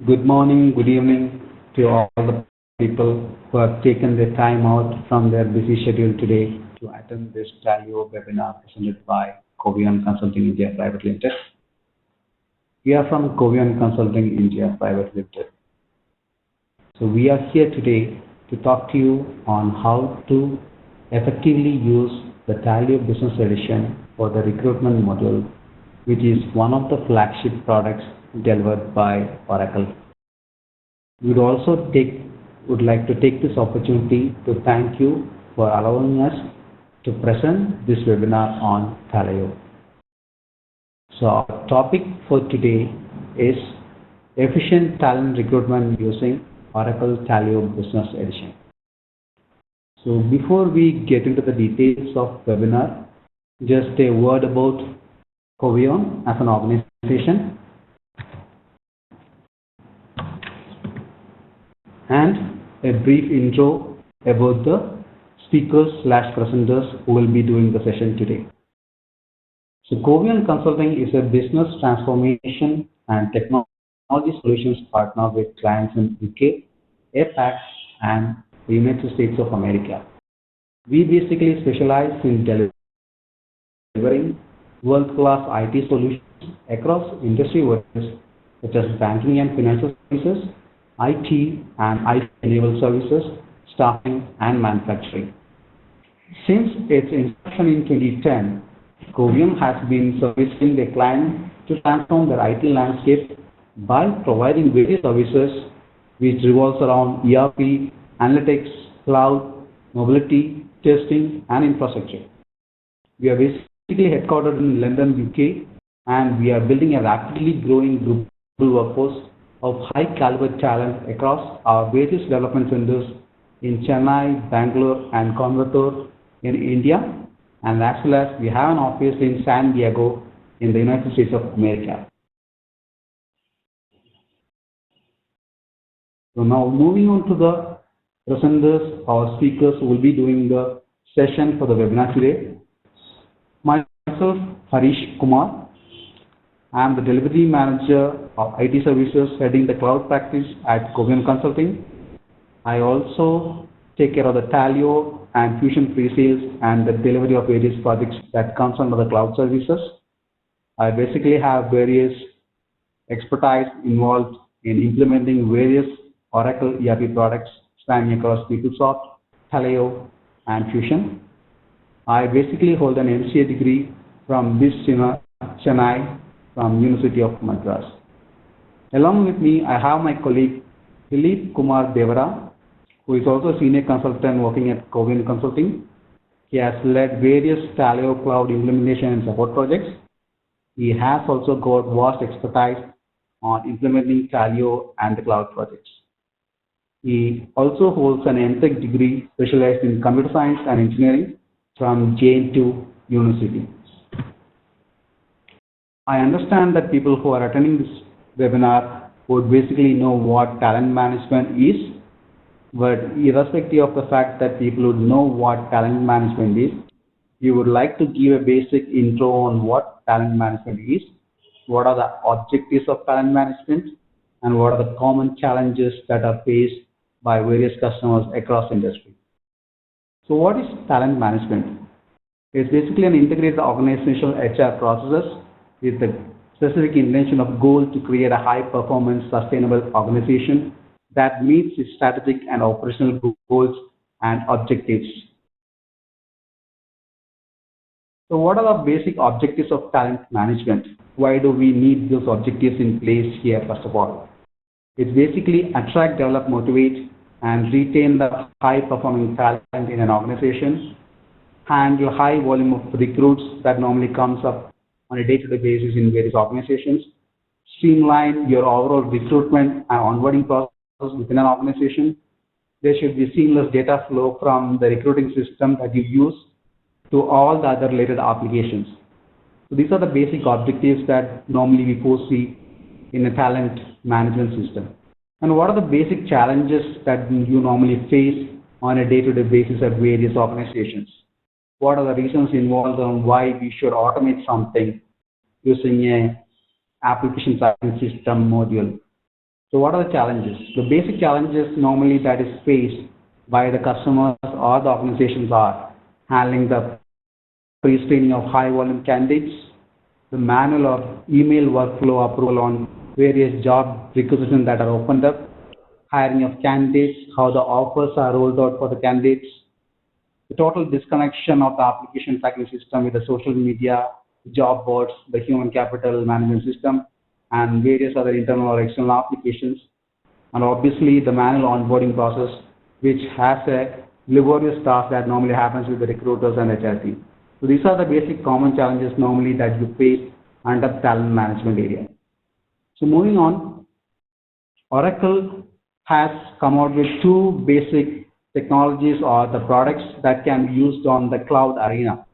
Good morning, good evening to all the people who have taken their time out from their busy schedule today to attend this Talio webinar presented by Covian Consulting India Private Limited. We are from Covian Consulting India Private Limited. So we are here today to talk to you on how to effectively use the Talio Business Edition for the recruitment module, which is one of the flagship products delivered by Oracle. We would like to take this opportunity to thank you for allowing us to present this webinar on Taleo. So our topic for today is efficient talent recruitment using Oracle Taleo Business Edition. So before we get into the details of webinar, just a word about Covion as an organization and a brief intro about the speakers/presenters who will be doing the session today. So Covian Consulting is a business transformation and technology solutions partner with clients in UK, APAC, and the United States of America. We basically specialize in delivering world-class IT solutions across industry verticals such as banking and financial services, IT and IT-enabled services, staffing, and manufacturing. Since its inception in 2010, Covium has been servicing the client to transform their IT landscape by providing various services which revolves around ERP, analytics, cloud, mobility, testing, and infrastructure. We are basically headquartered in London, UK, and we are building a rapidly growing global workforce of high caliber talent across our various development centers in Chennai, Bangalore, and Coimbatore in India, and as well as we have an office in San Diego in the United States of America. So now moving on to the presenters or speakers who will be doing the session for the webinar today. Myself, Harish Kumar. I am the Delivery Manager of IT Services heading the cloud practice at Covian Consulting. I also take care of the Taleo and Fusion pre-sales and the delivery of various projects that comes under the cloud services. I basically have various expertise involved in implementing various Oracle ERP products spanning across PeopleSoft, Taleo, and Fusion. I basically hold an MCA degree from BIS Chennai from University of Madras. Along with me, I have my colleague Dilip Kumar Devara, who is also a senior consultant working at Covian Consulting. He has led various Taleo cloud implementation and support projects. He has also got vast expertise on implementing Taleo and the cloud projects. He also holds an MTech degree specialized in computer science and engineering from JN2 University. I understand that people who are attending this webinar would basically know what talent management is, but irrespective of the fact that people would know what talent management is, you would like to give a basic intro on what talent management is, what are the objectives of talent management, and what are the common challenges that are faced by various customers across industry. So what is talent management? It's basically an integrated organizational HR processes with the specific intention of goal to create a high performance sustainable organization that meets its strategic and operational goals and objectives. So what are the basic objectives of talent management? Why do we need those objectives in place here first of all? It's basically attract, develop, motivate, and retain the high performing talent in an organization, handle high volume of recruits that normally comes up on a day-to-day basis in various organizations, streamline your overall recruitment and onboarding process within an organization. There should be seamless data flow from the recruiting system that you use to all the other related applications. So these are the basic objectives that normally we foresee in a talent management system. And what are the basic challenges that you normally face on a day-to-day basis at various organizations? What are the reasons involved on why we should automate something using a application tracking system module? So what are the challenges? The basic challenges normally that is faced by the customers or the organizations are handling the pre-screening of high volume candidates, the manual or email workflow approval on various job requisitions that are opened up, hiring of candidates, how the offers are rolled out for the candidates, the total disconnection of the application tracking system with the social media, job boards, the human capital management system, and various other internal or external applications, and obviously the manual onboarding process, which has a laborious task that normally happens with the recruiters and HR team. So these are the basic common challenges normally that you face under the talent management area. So moving on, Oracle has come out with two basic technologies or the products that can be used on the cloud arena.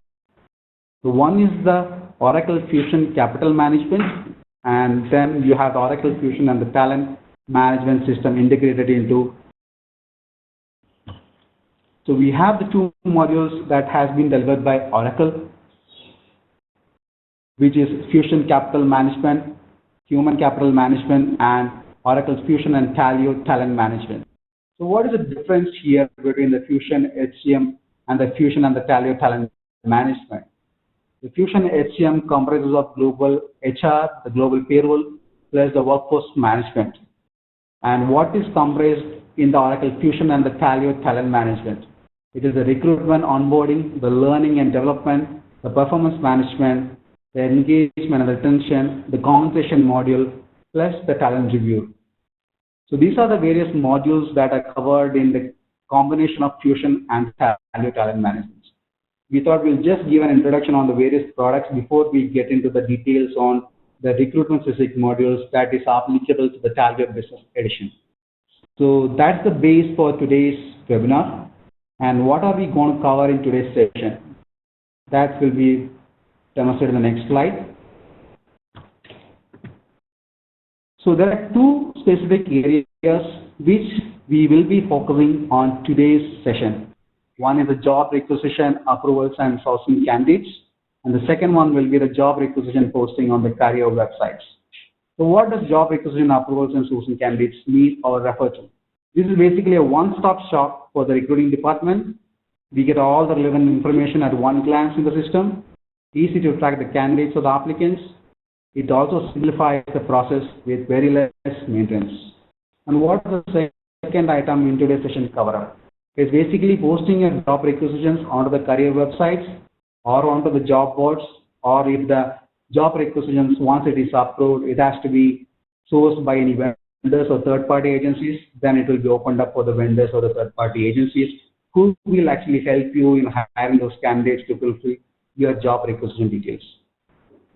So one is the Oracle Fusion Capital Management, and then you have the Oracle Fusion and the Talent Management System integrated into. So we have the two modules that has been delivered by Oracle, which is Fusion Capital Management, Human Capital Management, and Oracle Fusion and Taleo Talent Management. So what is the difference here between the Fusion HCM and the Fusion and the Taleo Talent Management? The Fusion HCM comprises of global HR, the global payroll, plus the workforce management. And what is comprised in the Oracle Fusion and the Taleo Talent Management? It is the recruitment, onboarding, the learning and development, the performance management, the engagement and retention, the compensation module, plus the talent review. So these are the various modules that are covered in the combination of Fusion and Taleo Talent Management. We thought we'll just give an introduction on the various products before we get into the details on the recruitment specific modules that is applicable to the Taleo Business Edition. So that's the base for today's webinar. And what are we going to cover in today's session? That will be demonstrated in the next slide. So there are two specific areas which we will be focusing on today's session. One is the job requisition, approvals, and sourcing candidates. And the second one will be the job requisition posting on the career websites. So what does job requisition, approvals, and sourcing candidates mean or refer to? This is basically a one-stop shop for the recruiting department. We get all the relevant information at one glance in the system, easy to track the candidates or the applicants. It also simplifies the process with very less maintenance. And what is the second item in today's session cover up? It's basically posting your job requisitions onto the career websites or onto the job boards, or if the job requisitions, once it is approved, it has to be sourced by any vendors or third-party agencies, then it will be opened up for the vendors or the third-party agencies who will actually help you in hiring those candidates to fulfill your job requisition details.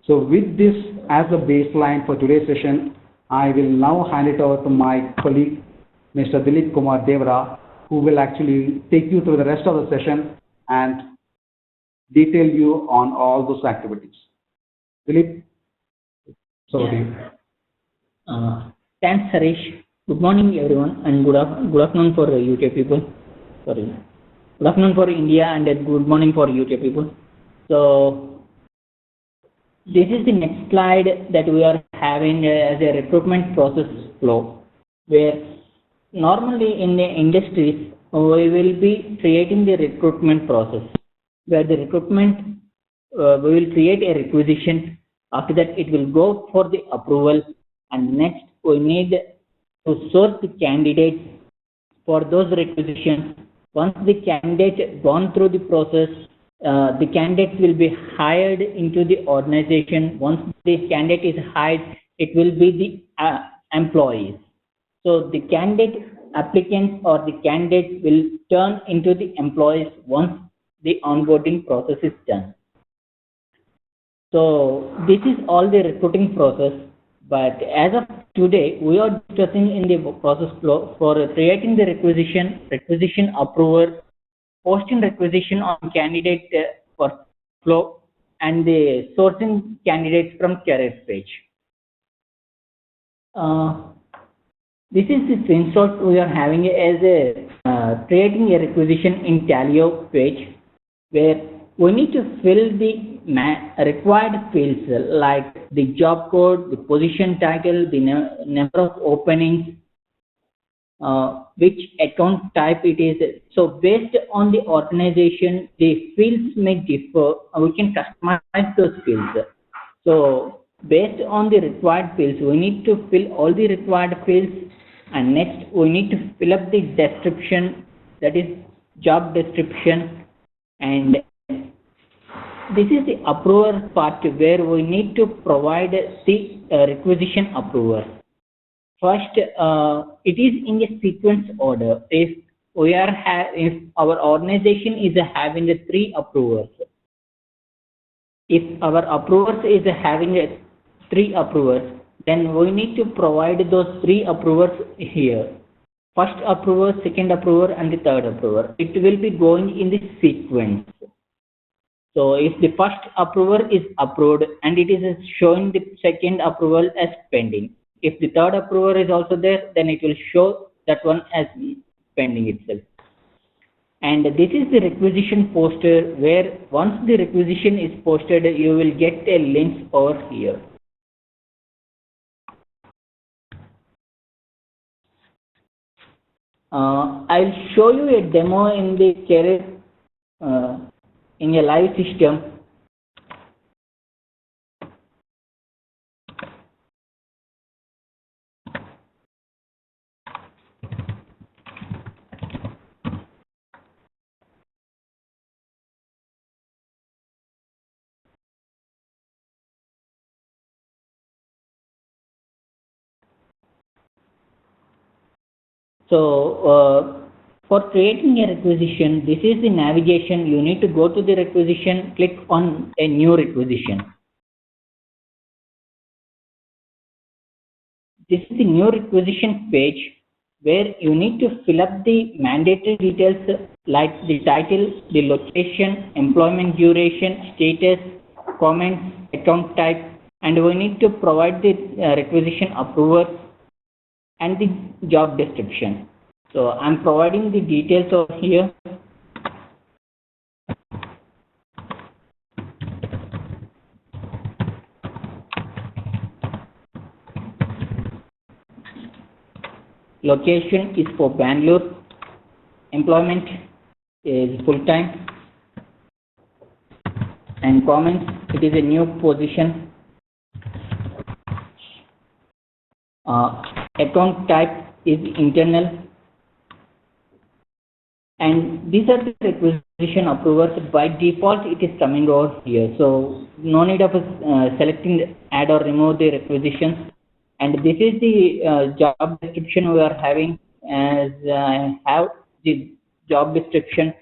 So with this as a baseline for today's session, I will now hand it over to my colleague, Mr. Dilip Kumar Devara, who will actually take you through the rest of the session and detail you on all those activities. Dilip, so to you. Thanks, Harish. Good morning, everyone, and good afternoon for UK people. Sorry, good afternoon for India, and good morning for UK people. So this is the next slide that we are having as a recruitment process flow, where normally in the industries we will be creating the recruitment process, where the recruitment we will create a requisition. After that, it will go for the approval, and next we need to source the candidates for those requisitions. Once the candidate gone through the process, the candidates will be hired into the organization. Once the candidate is hired, it will be the employees. So the candidate applicants or the candidates will turn into the employees once the onboarding process is done. So this is all the recruiting process. But as of today, we are discussing in the process flow for creating the requisition approval, posting requisition on candidate for flow, and the sourcing candidates from career page. This is the screenshot we are having as a creating a requisition in Taleo page, where we need to fill the required fields like the job code, the position title, the number of openings, which account type it is. So based on the organization, the fields may differ. We can customize those fields. So based on the required fields, we need to fill all the required fields, and next we need to fill up the description, that is job description. And this is the approver part where we need to provide the requisition approver. First, it is in a sequence order. If if our organization is having three approvers, if our approvers is having three approvers, then we need to provide those three approvers here. First approver, second approver, and the third approver. It will be going in the sequence. So if the first approver is approved and it is showing the second approval as pending. If the third approver is also there, then it will show that one as pending itself. And this is the requisition poster, where once the requisition is posted, you will get a link over here. I'll show you a demo in the career in a live system. So for creating a requisition, this is the navigation. You need to go to the requisition, click on a new requisition. This is the new requisition page, where you need to fill up the mandatory details like the title, the location, employment duration, status, comments, account type, and we need to provide the requisition approver and the job description. So I'm providing the details over here. Location is for Bangalore. Employment is full-time. And comments, it is a new position. Account type is internal. And these are the requisition approvers. By default, it is coming over here. So no need of selecting add or remove the requisitions. And this is the job description we are having. As I have the job description,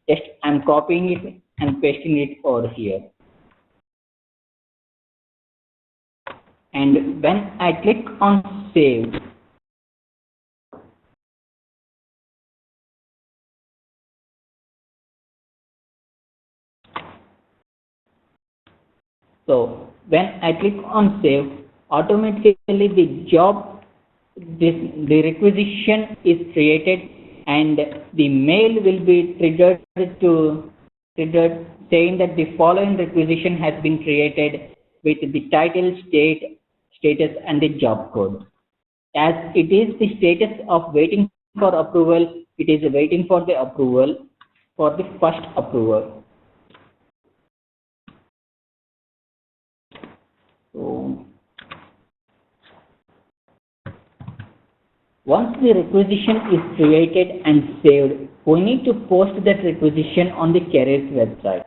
just I'm copying it and pasting it over here. And when I click on save, so when I click on save, automatically the requisition is created, and the mail will be triggered saying that the following requisition has been created with the title, status, and the job code. As it is the status of waiting for approval, it is waiting for the approval for the first approval. So once the requisition is created and saved, we need to post that requisition on the careers website.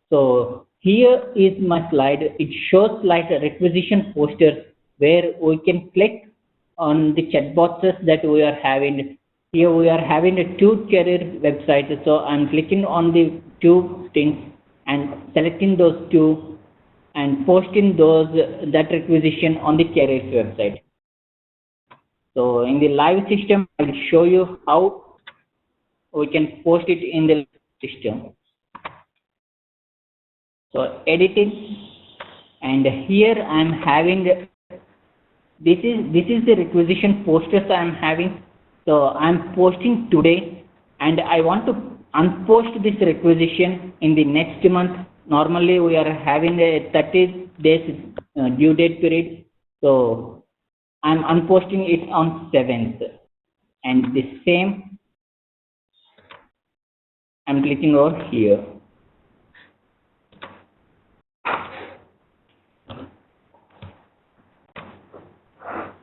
So here is my slide. It shows like a requisition poster where we can click on the chat boxes that we are having. Here we are having a two career websites. So I'm clicking on the two things and selecting those two and posting that requisition on the careers website. So in the live system, I will show you how we can post it in the system. So editing, and here I am having this is the requisition posters I am having. So I am posting today, and I want to unpost this requisition in the next month. Normally we are having a 30 days due date period. So I'm unposting it on 7th. and the same I'm clicking over here.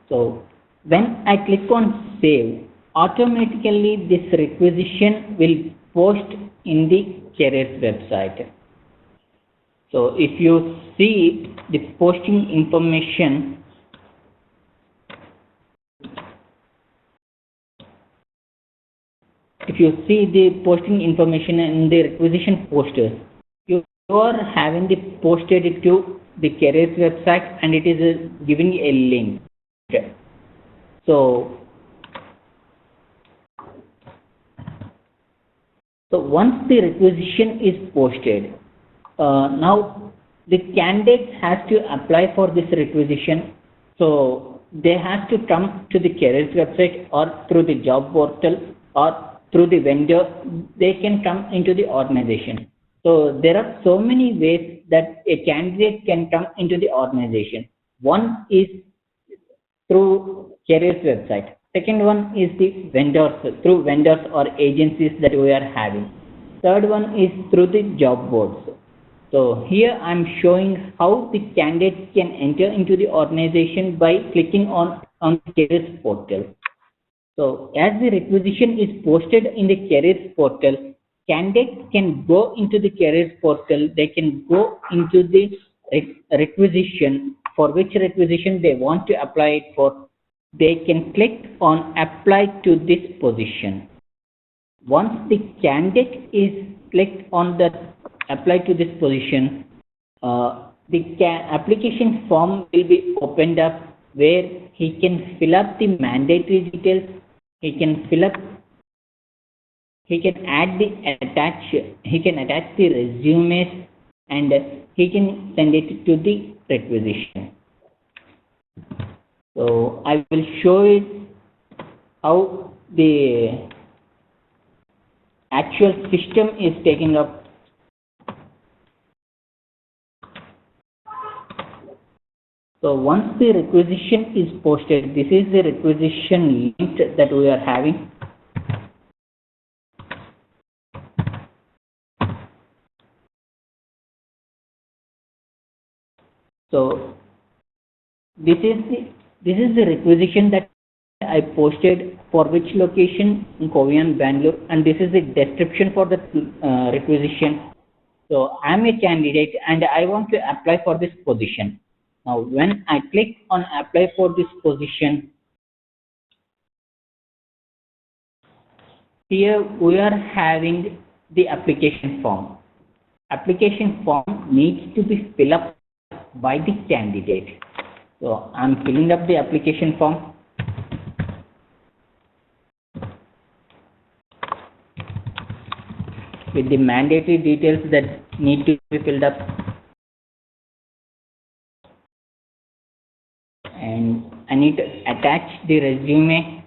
So when I click on save, automatically this requisition will post in the careers website. So if you see the posting information, if you see the posting information in the requisition posters, you are having the posted it to the careers website, and it is giving a link. So once the requisition is posted, now the candidate has to apply for this requisition. So they have to come to the careers website or through the job portal or through the vendor. They can come into the organization. So there are so many ways that a candidate can come into the organization. One is through careers website. Second one is the vendors, through vendors or agencies that we are having. Third one is through the job boards. So here I'm showing how the candidate can enter into the organization by clicking on the careers portal. So as the requisition is posted in the careers portal, candidates can go into the careers portal. They can go into the requisition, for which requisition they want to apply it for. They can click on apply to this position. Once the candidate is clicked on the apply to this position, the application form will be opened up where he can fill up the mandatory details. He can attach the resumes, and he can send it to the requisition. So I will show it how the actual system is taking up. So once the requisition is posted, this is the requisition link that we are having. So this is the requisition that I posted, for which location, in Kovian, Bangalore, and this is the description for the requisition. So I am a candidate and I want to apply for this position. Now when I click on apply for this position, here we are having the application form. Application form needs to be filled up by the candidate. So I'm filling up the application form. With the mandatory details that need to be filled up. And I need to attach the resume.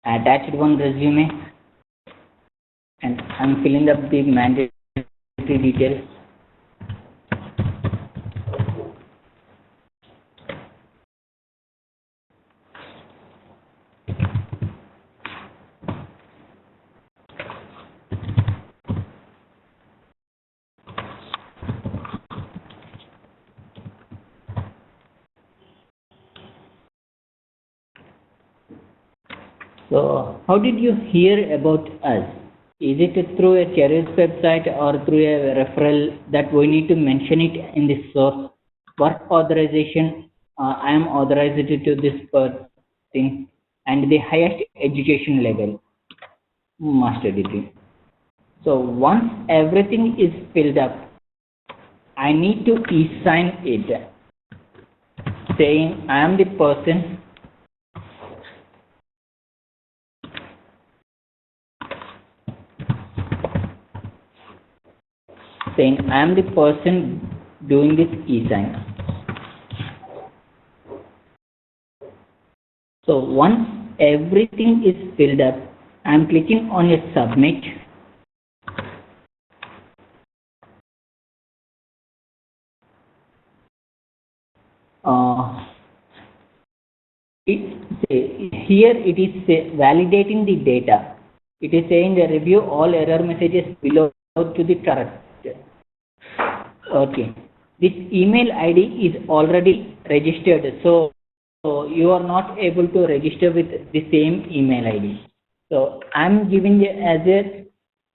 I attached one resume and I'm filling up the mandatory details. So how did you hear about us? Is it through a careers website or through a referral that we need to mention it in the source? Work authorization, I am authorized to this thing, and the highest education level, master degree. So once everything is filled up, I need to e-sign it, saying I am the person saying I am the person doing this e-sign. So once everything is filled up, I am clicking on a submit. Here it is validating the data. It is saying the review all error messages below to the correct. Okay, this email ID is already registered, so you are not able to register with the same email ID. So I'm giving you as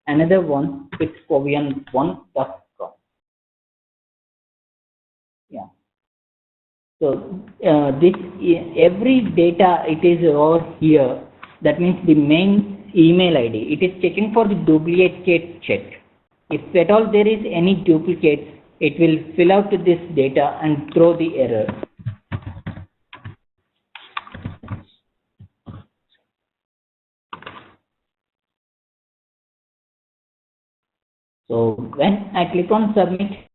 another one with covian1.com. Yeah. So this every data it is over here. That means the main email ID. It is checking for the duplicate check. If at all there is any duplicates, it will fill out this data and throw the error. So when I click on submit,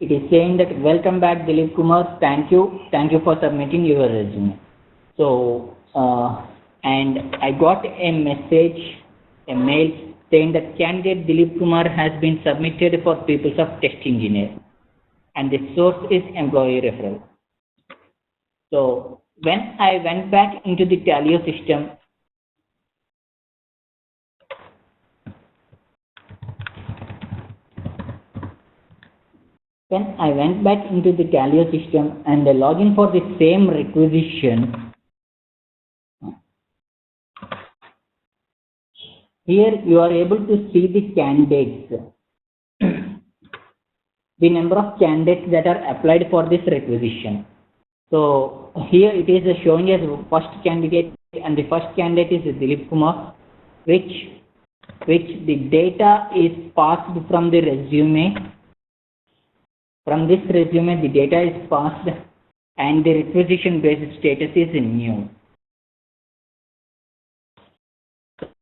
it is saying that welcome back Dilip Kumar, thank you for submitting your resume. So and I got a message, a mail saying that candidate Dilip Kumar has been submitted for PeopleSoft Test Engineer, and the source is employee referral. So when I went back into the Taleo system, and the login for the same requisition, here you are able to see the candidates, the number of candidates that are applied for this requisition. So here it is showing as first candidate, and the first candidate is Dilip Kumar, which the data is passed from the resume. From this resume, the data is passed, and the requisition based status is new.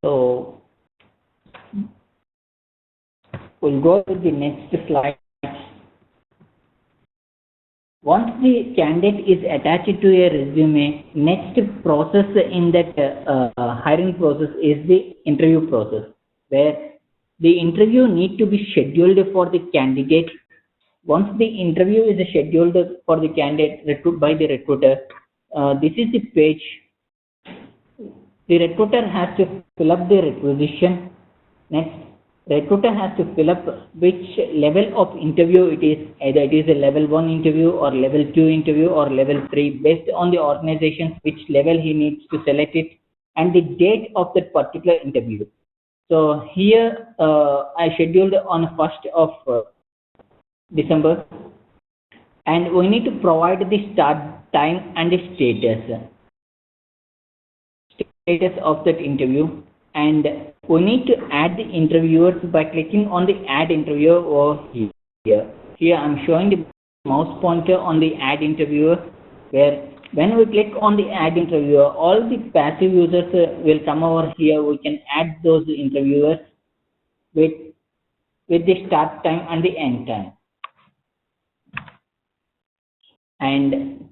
So we'll go to the next slide. Once the candidate is attached to a resume, next process in that hiring process is the interview process, where the interview need to be scheduled for the candidate. Once the interview is scheduled for the candidate by the recruiter, this is the page. The recruiter has to fill up the requisition. Next, recruiter has to fill up which level of interview it is. Either it is a level 1 interview or level 2 interview or level 3, based on the organization which level he needs to select it, and the date of that particular interview. So here I scheduled on 1st of December, and we need to provide the start time and the status of that interview, and we need to add the interviewers by clicking on the add interviewer over here. Here I'm showing the mouse pointer on the add interviewer, where when we click on the add interviewer, all the passive users will come over here. We can add those interviewers with the start time and the end time. And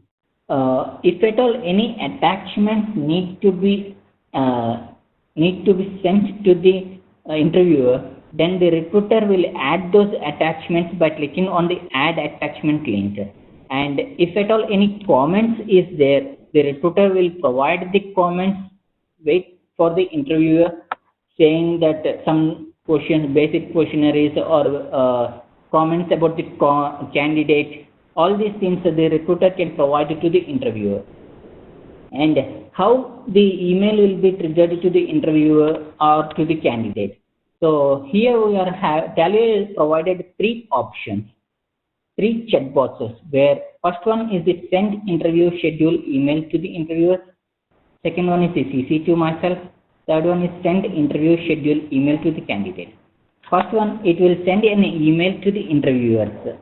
if at all any attachments need to be sent to the interviewer, then the recruiter will add those attachments by clicking on the add attachment link. And if at all any comments is there, the recruiter will provide the comments for the interviewer, saying that some questions, basic questionnaires or comments about the candidate. All these things the recruiter can provide to the interviewer. And how the email will be triggered to the interviewer or to the candidate. So here we are Taleo has provided 3 options, 3 checkboxes, where first one is the send interview schedule email to the interviewer. Second one is the CC to myself. Third one is send interview schedule email to the candidate. First one, it will send an email to the interviewers.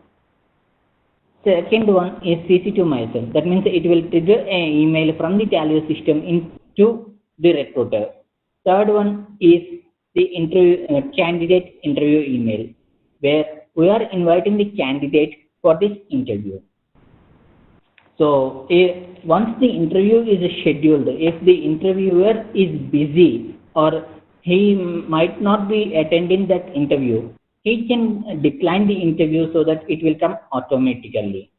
Second one is CC to myself. That means it will trigger an email from the Taleo system into the recruiter. Third one is the candidate interview email, where we are inviting the candidate for this interview. So once the interview is scheduled, if the interviewer is busy or he might not be attending that interview, he can decline the interview so that it will come automatically.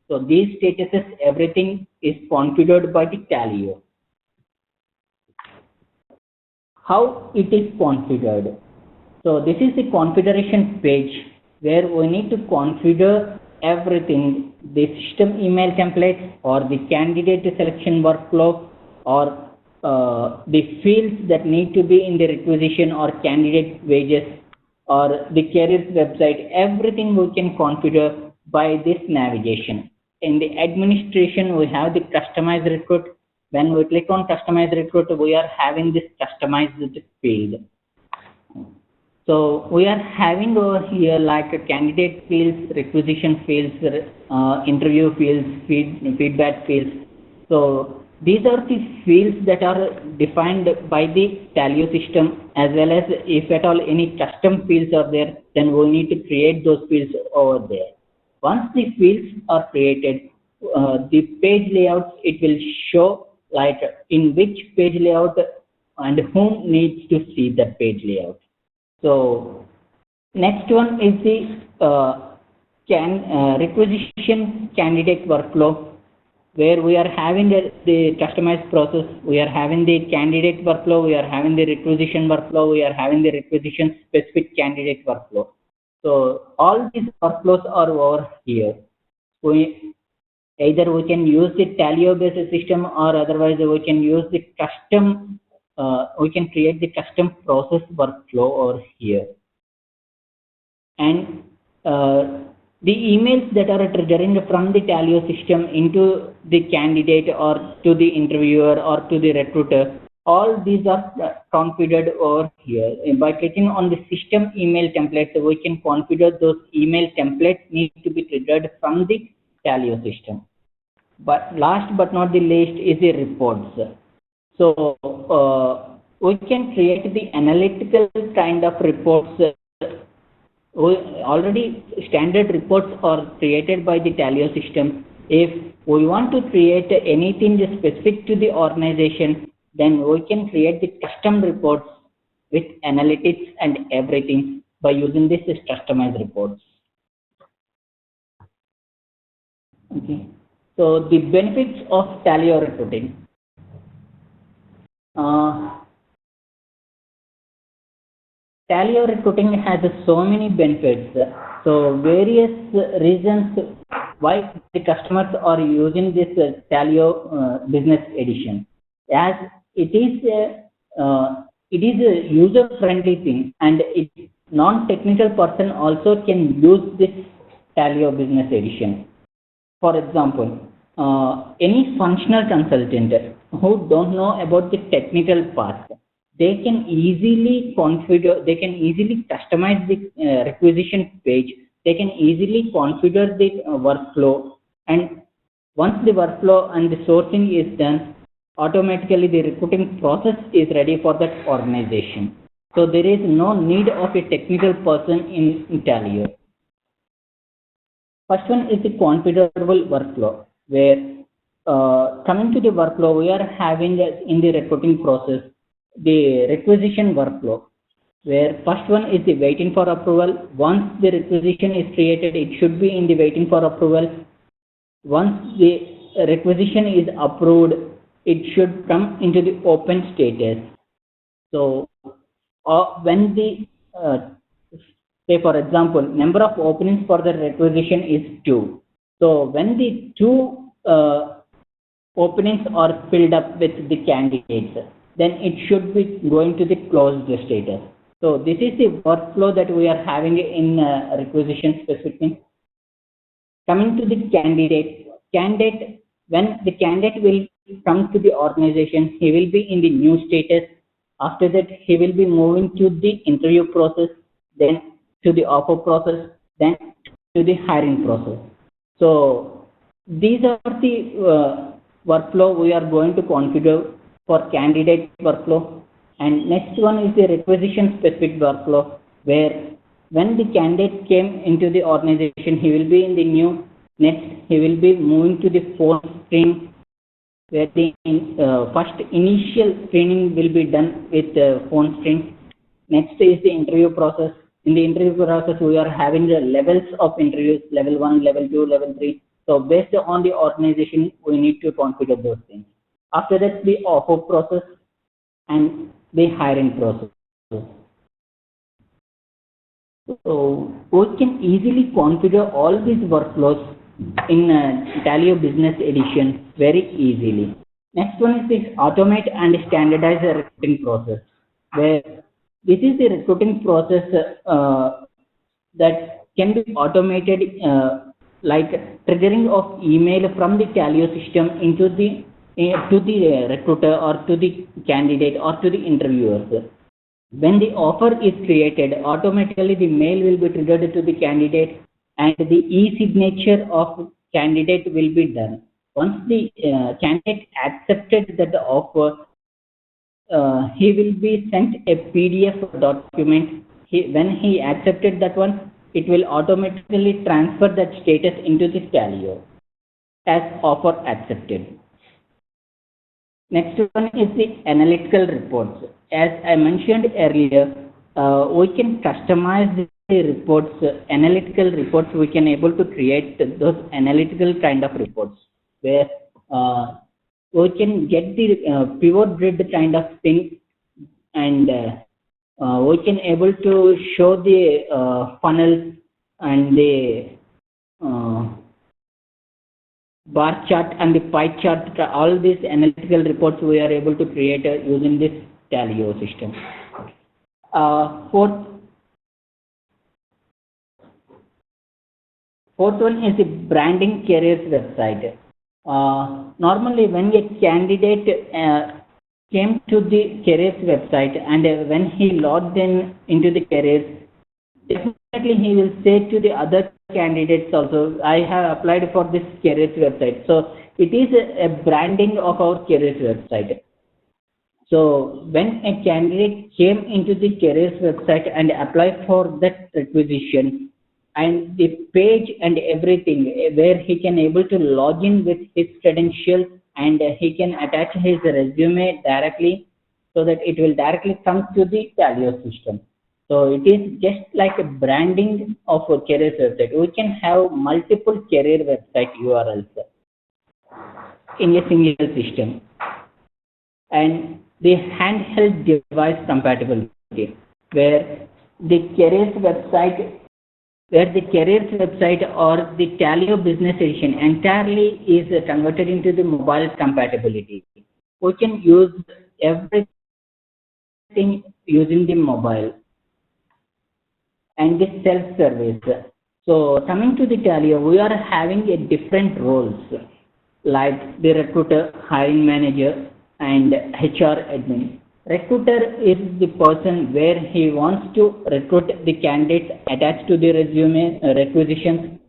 So these statuses, everything is configured by the Taleo. How it is configured? So this is the configuration page where we need to configure everything, the system email templates or the candidate selection workflow or the fields that need to be in the requisition or candidate wages or the careers website. Everything we can configure by this navigation. In the administration, we have the customized recruit. When we click on customized recruit, we are having this customized field. So we are having over here like a candidate fields, requisition fields, interview fields, feedback fields. So these are the fields that are defined by the Taleo system, as well as if at all any custom fields are there, then we need to create those fields over there. Once the fields are created, the page layout, it will show like in which page layout and whom needs to see that page layout. So next one is the requisition candidate workflow, where we are having the customized process. We are having the candidate workflow, we are having the requisition workflow, we are having the requisition specific candidate workflow. So all these workflows are over here. Either we can use the Taleo based system, or otherwise we can use the custom, we can create the custom process workflow over here. And the emails that are triggering from the Taleo system into the candidate or to the interviewer or to the recruiter, all these are configured over here. And by clicking on the system email template, we can configure those email templates need to be triggered from the Taleo system. But last but not the least is the reports. So we can create the analytical kind of reports. Already standard reports are created by the Taleo system. If we want to create anything specific to the organization, then we can create the custom reports with analytics and everything by using this customized reports. Okay. So the benefits of Taleo recruiting. Taleo recruiting has so many benefits. So various reasons why the customers are using this Taleo Business Edition. As it is a user-friendly thing, and non-technical person also can use this Taleo Business Edition. For example, any functional consultant who don't know about the technical part, they can easily configure, they can easily customize the requisition page, they can easily configure the workflow, and once the workflow and the sourcing is done, automatically the recruiting process is ready for that organization. So there is no need of a technical person in Taleo. First one is the configurable workflow, where coming to the workflow, we are having in the recruiting process the requisition workflow, where first one is the waiting for approval. Once the requisition is created, it should be in the waiting for approval. Once the requisition is approved, it should come into the open status. So when the say for example, number of openings for the requisition is 2. So when the 2 openings are filled up with the candidates, then it should be going to the closed status. So this is the workflow that we are having in requisition specifically. Coming to the candidate, when the candidate will come to the organization, he will be in the new status. After that, he will be moving to the interview process, then to the offer process, then to the hiring process. So these are the workflow we are going to configure for candidate workflow. And next one is the requisition specific workflow, where when the candidate came into the organization, he will be in the new. Next, he will be moving to the phone screen, where the first initial screening will be done with the phone screen. Next is the interview process. In the interview process, we are having the levels of interviews, level 1, level 2, level 3. So based on the organization, we need to configure those things. After that, the offer process and the hiring process. So we can easily configure all these workflows in Taleo Business Edition very easily. Next one is this automate and standardize the recruiting process, where this is the recruiting process that can be automated, like triggering of email from the Taleo system into the to the recruiter or to the candidate or to the interviewers. When the offer is created, automatically the mail will be triggered to the candidate and the e-signature of candidate will be done. Once the candidate accepted that the offer, he will be sent a PDF document. When he accepted that one, it will automatically transfer that status into the Taleo as offer accepted. Next one is the analytical reports. As I mentioned earlier, we can customize the reports, analytical reports. We can able to create those analytical kind of reports where we can get the pivot grid kind of thing, and we can able to show the funnel and the bar chart and the pie chart. All these analytical reports we are able to create using this Taleo system. Fourth one is the branding careers website. Normally when a candidate came to the careers website and when he logged in into the careers, definitely he will say to the other candidates also, I have applied for this careers website. So it is a branding of our careers website. So when a candidate came into the careers website and applied for that requisition, and the page and everything where he can able to log in with his credentials and he can attach his resume directly, so that it will directly come to the Taleo system. So it is just like a branding of a career website. We can have multiple career website URLs in a single system. And the handheld device compatibility, where the careers website or the Taleo Business Edition entirely is converted into the mobile compatibility. We can use everything using the mobile and the self-service. So coming to the Taleo, we are having a different roles like the recruiter, hiring manager, and HR admin. Recruiter is the person where he wants to recruit the candidates attached to the resume requisitions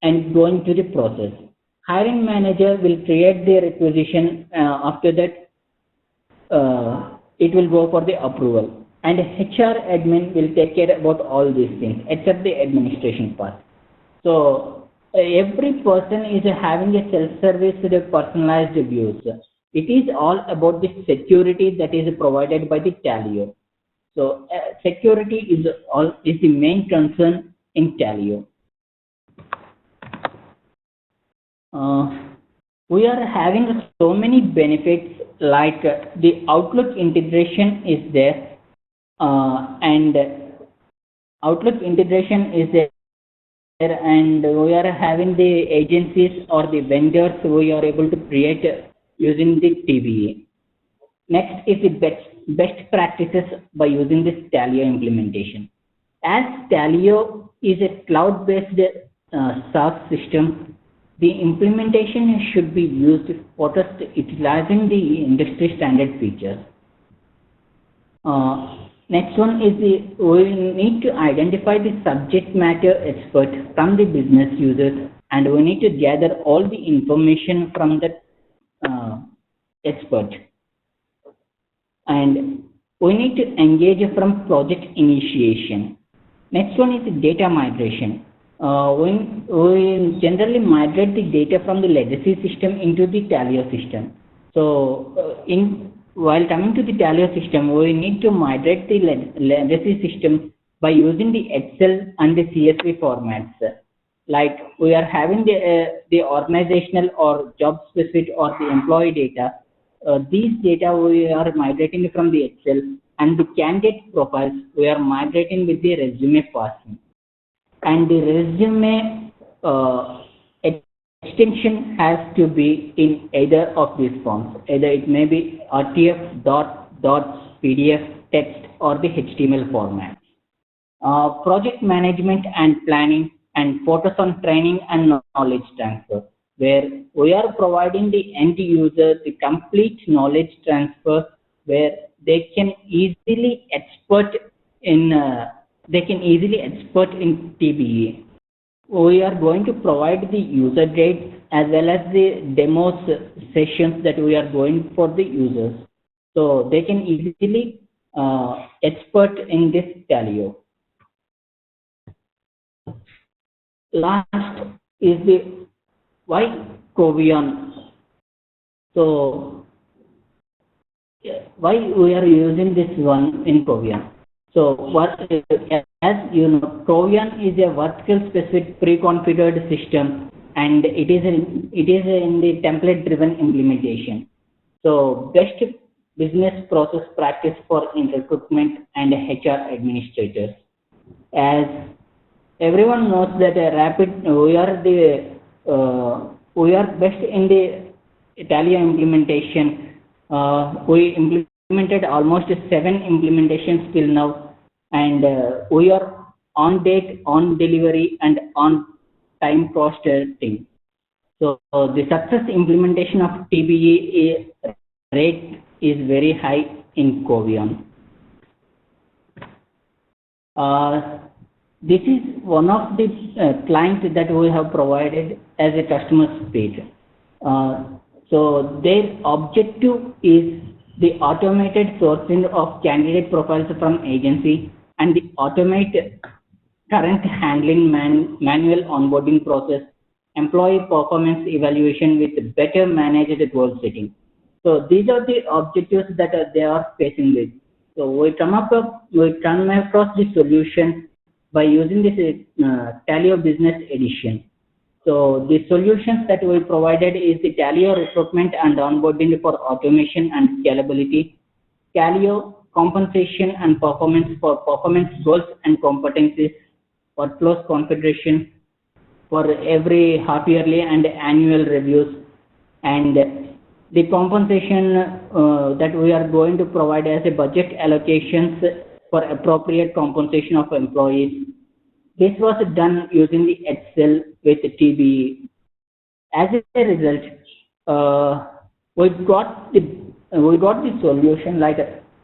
and going to the process. Hiring manager will create the requisition. After that, it will go for the approval. And HR admin will take care about all these things except the administration part. So every person is having a self-service personalized views. It is all about the security that is provided by the Taleo. So security is the main concern in Taleo. We are having so many benefits, like the Outlook integration is there, and Outlook integration is there, and we are having the agencies or the vendors we are able to create using the TBA. Next is the best practices by using this Taleo implementation. As Taleo is a cloud-based SaaS system, the implementation should be used for utilizing the industry standard features. Next one is we need to identify the subject matter expert from the business users, and we need to gather all the information from the expert. And we need to engage from project initiation. Next one is data migration. We generally migrate the data from the legacy system into the Taleo system. So while coming to the Taleo system, we need to migrate the legacy system by using the Excel and the CSV formats. like we are having the organizational or job specific or the employee data. These data we are migrating from the Excel, and the candidate profiles we are migrating with the resume parsing. And the resume extension has to be in either of these forms. Either it may be RTF, dots, PDF, text, or the HTML format. Project management and planning, and focus on training and knowledge transfer, where we are providing the end user the complete knowledge transfer, where they can easily expert in TBE. We are going to provide the user guides as well as the demos sessions that we are going for the users, so they can easily expert in this Taleo. Last is the why Covion. So why we are using this one in Covion? So what, as you know, Covion is a vertical specific pre-configured system, and it is in the template driven implementation. So best business process practice for recruitment and HR administrators. As everyone knows that we are best in the Taleo implementation. We implemented almost 7 implementations till now, and we are on date, on delivery, and on time costing. So the success implementation of TBE rate is very high in Covion. This is one of the clients that we have provided as a customer page. So their objective is the automated sourcing of candidate profiles from agency, and the automate current handling manual onboarding process, employee performance evaluation with better managed goal setting. So these are the objectives that they are facing with. So we come across the solution by using this Taleo Business Edition. So the solutions that we provided is the Taleo recruitment and onboarding for automation and scalability, Taleo compensation and performance for performance goals and competencies, workflows configuration for every half yearly and annual reviews, and the compensation that we are going to provide as a budget allocations for appropriate compensation of employees. This was done using the Excel with TBE. As a result, we got the solution like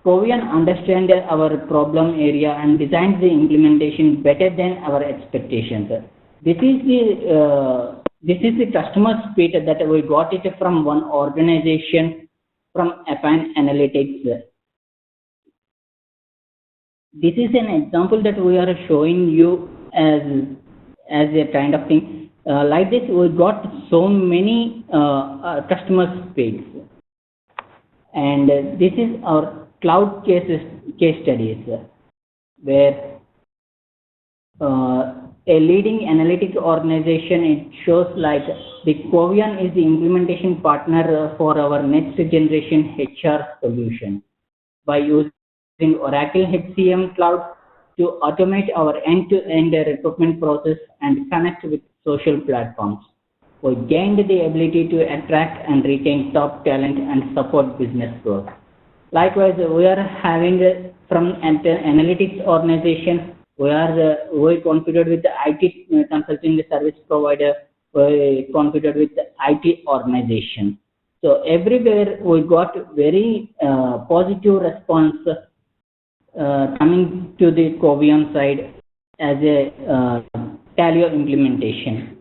Covion understand our problem area and designed the implementation better than our expectations. This is the customer speed that we got it from one organization from Affine Analytics. This is an example that we are showing you as a kind of thing. Like this, we got so many customer speeds, and this is our cloud case studies, where a leading analytic organization, it shows like the Covion is the implementation partner for our next generation HR solution by using Oracle HCM Cloud to automate our end-to-end recruitment process and connect with social platforms. We gained the ability to attract and retain top talent and support business growth. Likewise, we are having from an analytics organization, we configured with the IT consulting service provider, we configured with the IT organization. So everywhere we got very positive response coming to the Covion side as a Taleo implementation.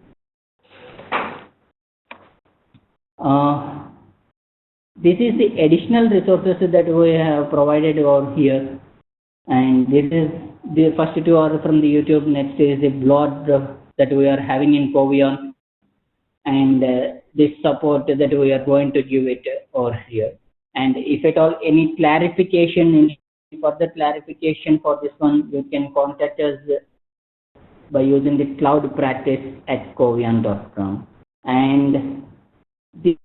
This is the additional resources that we have provided over here, and this is the first two are from the YouTube. Next is the blog that we are having in Covion, and this support that we are going to give it over here. And if at all any clarification, any further clarification for this one, you can contact us by using the cloud practice at Covian.com. And the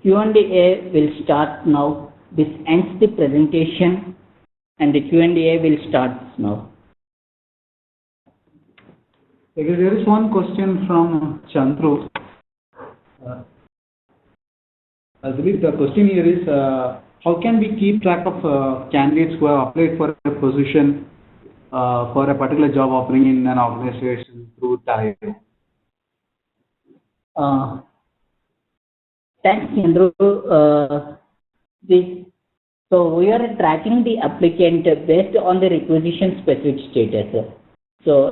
Q&A will start now. This ends the presentation and the Q&A will start now. Okay, there is one question from Chandru. I believe the question here is, how can we keep track of candidates who have applied for a position for a particular job offering in an organization through Taleo? Thanks, Chandru. So we are tracking the applicant based on the requisition specific status. So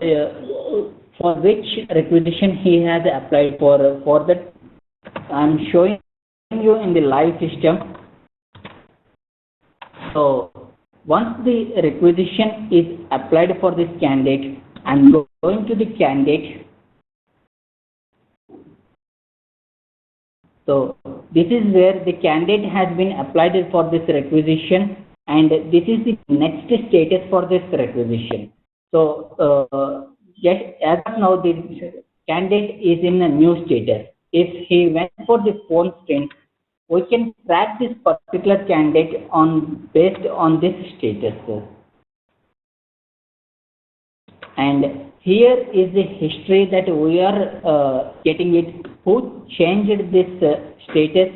for which requisition he has applied for that I'm showing you in the live system. So once the requisition is applied for this candidate, I'm going to the candidate. So this is where the candidate has been applied for this requisition, and this is the next status for this requisition. So just as of now, the candidate is in a new status. If he went for the phone screen, we can track this particular candidate based on this status. And here is the history that we are getting it. Who changed this status?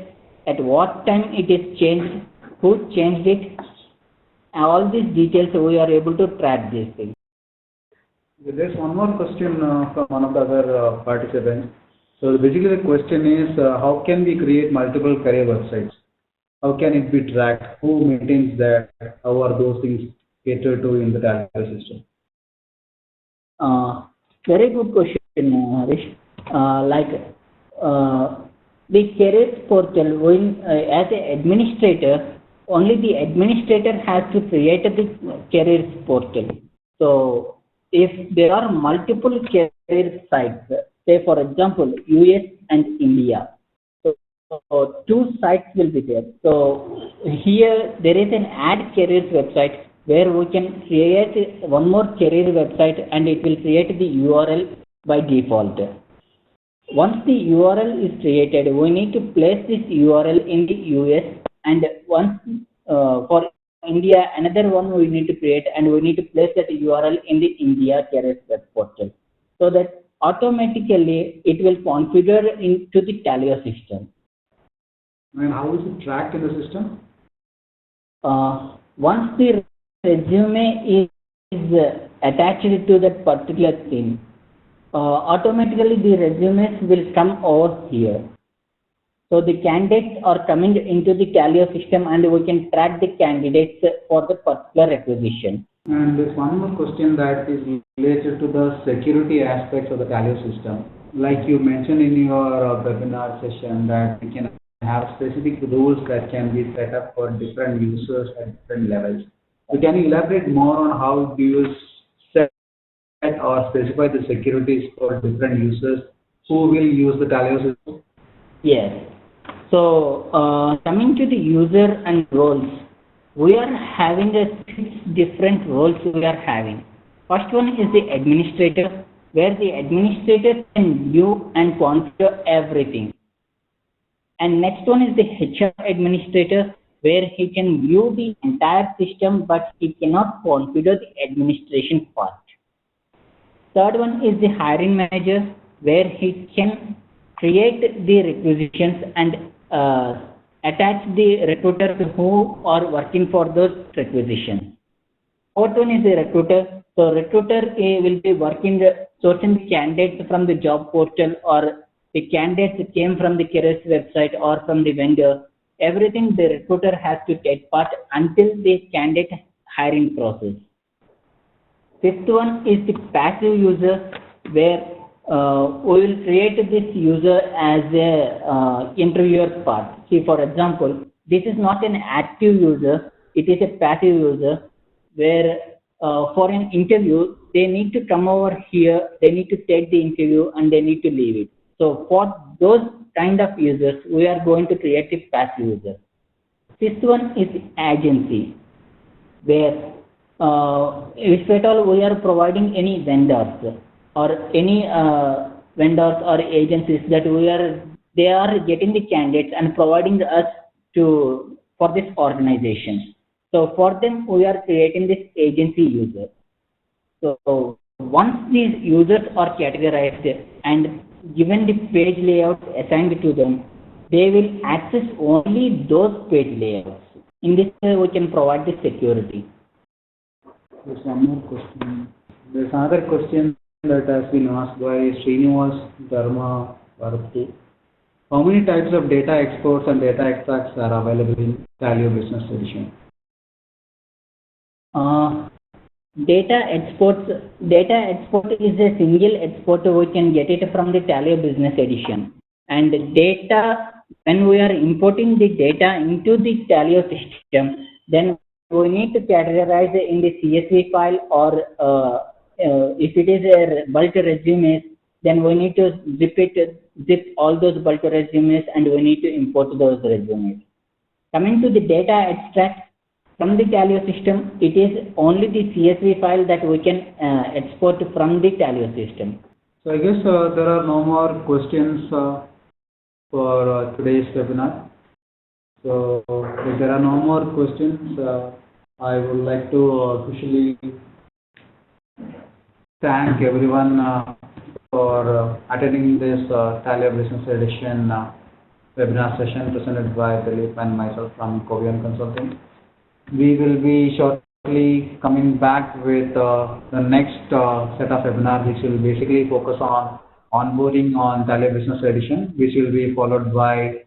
At what time it is changed? Who changed it? All these details we are able to track these things. There's one more question from one of the other participants. So basically the question is, how can we create multiple career websites? How can it be tracked? Who maintains that? How are those things catered to in the Taleo system? Very good question, Harish. The careers portal, as an administrator, only the administrator has to create the careers portal. So if there are multiple career sites, say for example, US and India, so two sites will be there. So here there is an add careers website where we can create one more career website and it will create the URL by default. Once the URL is created, we need to place this URL in the US, and once for India, another one we need to create, and we need to place that URL in the India careers web portal, so that automatically it will configure into the Taleo system. And how is it tracked in the system? Once the resume is attached to that particular thing, automatically the resumes will come over here. So the candidates are coming into the Taleo system, and we can track the candidates for the particular requisition. And there's one more question that is related to the security aspects of the Taleo system. Like you mentioned in your webinar session that we can have specific rules that can be set up for different users at different levels. So can you elaborate more on how do you set or specify the securities for different users who will use the Taleo system? Yes. So coming to the user and roles, we are having 6 different roles we are having. First one is the administrator, where the administrator can view and configure everything. And next one is the HR administrator, where he can view the entire system, but he cannot configure the administration part. Third one is the hiring manager, where he can create the requisitions and attach the recruiter who are working for those requisitions. Fourth one is the recruiter. So recruiter will be working sourcing the candidates from the job portal, or the candidates came from the careers website or from the vendor. Everything the recruiter has to take part until the candidate hiring process. Fifth one is the passive user, where we will create this user as a interviewer part. See, for example, this is not an active user, it is a passive user, where for an interview, they need to come over here, they need to take the interview and they need to leave it. So for those kind of users, we are going to create a passive user. Fifth one is agency, where if at all we are providing any vendors, or any vendors or agencies that they are getting the candidates and providing us for this organization. So for them, we are creating this agency user. So once these users are categorized and given the page layout assigned to them, they will access only those page layouts. In this way, we can provide the security. There's one more question. There's another question that has been asked by Srinivas Dharma Bharati. How many types of data exports and data extracts are available in Taleo Business Edition? Data export is a single export. We can get it from the Taleo Business Edition. And data, when we are importing the data into the Taleo system, then we need to categorize it in the CSV file, or if it is a bulk resumes, then we need to zip all those bulk resumes and we need to import those resumes. Coming to the data extract from the Taleo system, it is only the CSV file that we can export from the Taleo system. So I guess there are no more questions for today's webinar. So if there are no more questions, I would like to officially thank everyone for attending this Taleo Business Edition webinar session presented by Dilip and myself from Covion Consulting. We will be shortly coming back with the next set of webinars, which will basically focus on onboarding on Taleo Business Edition, which will be followed by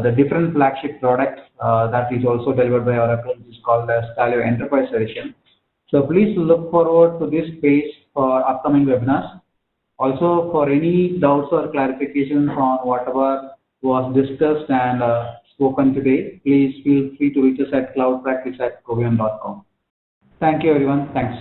the different flagship products that is also delivered by Oracle, which is called as Taleo Enterprise Edition. So please look forward to this page for upcoming webinars. Also, for any doubts or clarifications on whatever was discussed and spoken today, please feel free to reach us at cloudpractice@covion.com. Thank you, everyone. Thanks.